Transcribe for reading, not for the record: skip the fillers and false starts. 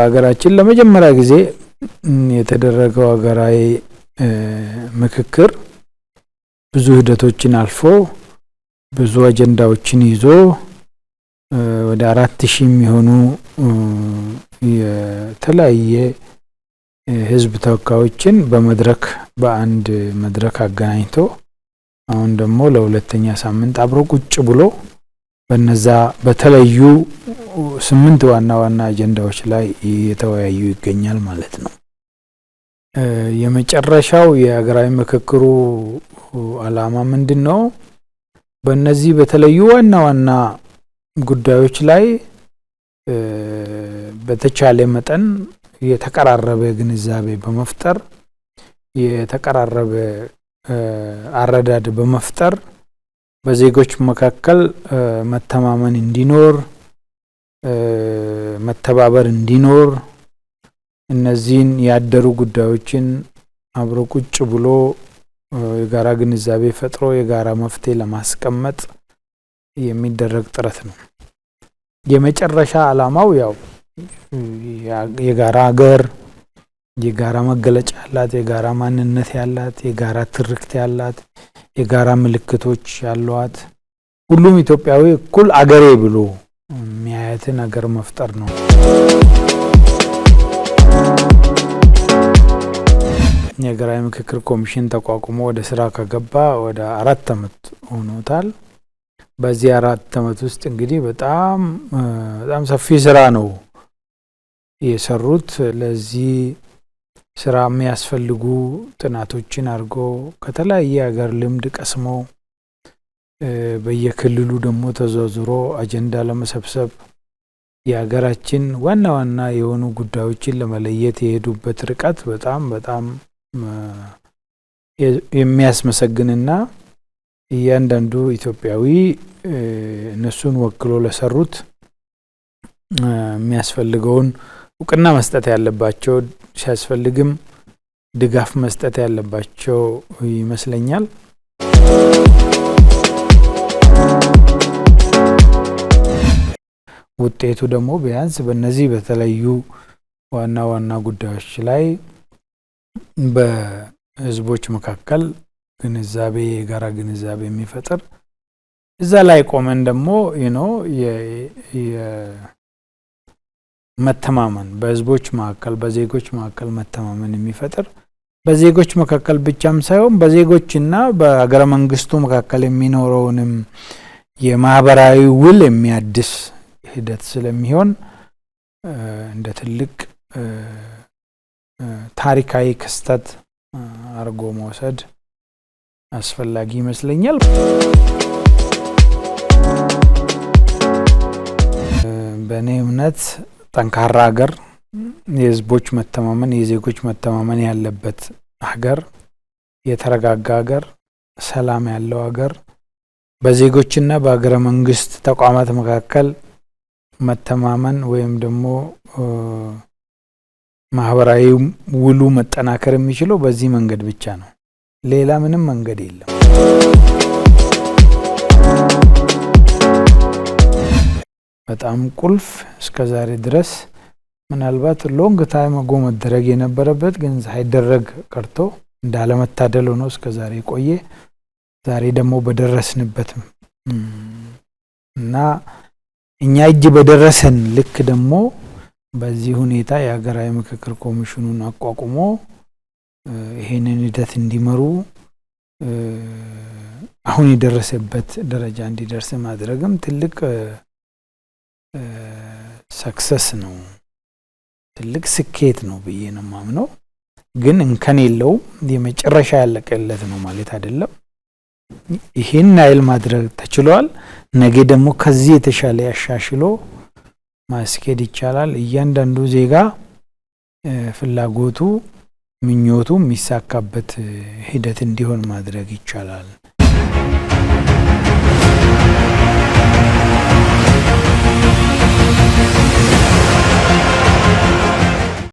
በአገራችን ለመጀመሪያ ጊዜ የተደረገው ሀገራዊ ምክክር ብዙ ሂደቶችን አልፎ ብዙ አጀንዳዎችን ይዞ ወደ 4000 የሚሆኑ የተለያየ ህዝብ ተወካዮችን በአንድ መድረክ አገናኝቶ አሁን ደግሞ ለሁለተኛ ሳምንት አብሮ ቁጭ ብሎ በነዛ በተለዩ 8 ዋና አጀንዳዎች ላይ የተወያዩ ይገኛል ማለት ነው። የመጨረሻው የሀገራዊ ምክክሩ ዓላማ ምንድነው? በእነዚህ በተለዩ ዋና ጉዳዮች ላይ በተቻለ መጠን የተቀራረበ ግንዛቤ በመፍጠር የተቀራረበ አረዳድ በመፍጠር በዜጎች መካከል መተማመን እንዲኖር መተባበር እንዲኖር እነዚህን ያደሩ ጉዳዮችን አብሮ ቁጭ ብሎ የጋራ ግንዛቤ ፈጥሮ የጋራ መፍትሄ ለማስቀመጥ የሚደረግ ጥረት ነው። የመጨረሻ ዓላማው ያው የጋራ ሀገር የጋራ መገለጫ ያላት የጋራ ማንነት ያላት የጋራ ትርክት ያላት የጋራ ምልክቶች ያሏት ሁሉም ኢትዮጵያዊ እኩል አገሬ ብሎ የሚያያትን ነገር መፍጠር ነው። የሀገራዊ ምክክር ኮሚሽን ተቋቁሞ ወደ ስራ ከገባ ወደ 4 አመት ሆኖታል። በዚህ 4 አመት ውስጥ እንግዲህ በጣም ሰፊ ስራ ነው የሰሩት። ለዚህ ስራ የሚያስፈልጉ ጥናቶችን አድርጎ ከተለያየ ሀገር ልምድ ቀስሞ በየክልሉ ደግሞ ተዘዋውሮ አጀንዳ ለመሰብሰብ የሀገራችን ዋና የሆኑ ጉዳዮችን ለመለየት የሄዱበት ርቀት በጣም የሚያስመሰግንና እያንዳንዱ ኢትዮጵያዊ እነሱን ወክሎ ለሰሩት የሚያስፈልገውን እውቅና መስጠት ያለባቸው ሲያስፈልግም ድጋፍ መስጠት ያለባቸው ይመስለኛል። ውጤቱ ደግሞ ቢያንስ በእነዚህ በተለዩ ዋና ጉዳዮች ላይ በህዝቦች መካከል ግንዛቤ የጋራ ግንዛቤ የሚፈጥር እዛ ላይ ቆመን ደግሞ መተማመን በህዝቦች መካከል በዜጎች መካከል መተማመን የሚፈጥር በዜጎች መካከል ብቻም ሳይሆን በዜጎችና በአገረ መንግስቱ መካከል የሚኖረውንም የማህበራዊ ውል የሚያድስ ሂደት ስለሚሆን እንደ ትልቅ ታሪካዊ ክስተት አርጎ መውሰድ አስፈላጊ ይመስለኛል። በእኔ እምነት ጠንካራ ሀገር የህዝቦች መተማመን የዜጎች መተማመን ያለበት ሀገር የተረጋጋ ሀገር ሰላም ያለው ሀገር በዜጎችና በአገረ መንግስት ተቋማት መካከል መተማመን ወይም ደግሞ ማህበራዊ ውሉ መጠናከር የሚችለው በዚህ መንገድ ብቻ ነው። ሌላ ምንም መንገድ የለም። በጣም ቁልፍ እስከዛሬ ድረስ ምናልባት ሎንግ ታይም አጎ መደረግ የነበረበት ግን ሳይደረግ ቀርቶ እንዳለመታደል ሆኖ እስከዛሬ ቆየ። ዛሬ ደግሞ በደረስንበት እና እኛ እጅ በደረሰን ልክ ደግሞ በዚህ ሁኔታ የሀገራዊ ምክክር ኮሚሽኑን አቋቁሞ ይሄንን ሂደት እንዲመሩ አሁን የደረሰበት ደረጃ እንዲደርስ ማድረግም ትልቅ ሰክሰስ ነው፣ ትልቅ ስኬት ነው ብዬ ነው ማምነው። ግን እንከን የለው የመጨረሻ ያለቀለት ነው ማለት አይደለም። ይሄን አይል ማድረግ ተችሏል። ነገ ደግሞ ከዚህ የተሻለ ያሻሽሎ ማስኬድ ይቻላል። እያንዳንዱ ዜጋ ፍላጎቱ ምኞቱ የሚሳካበት ሂደት እንዲሆን ማድረግ ይቻላል።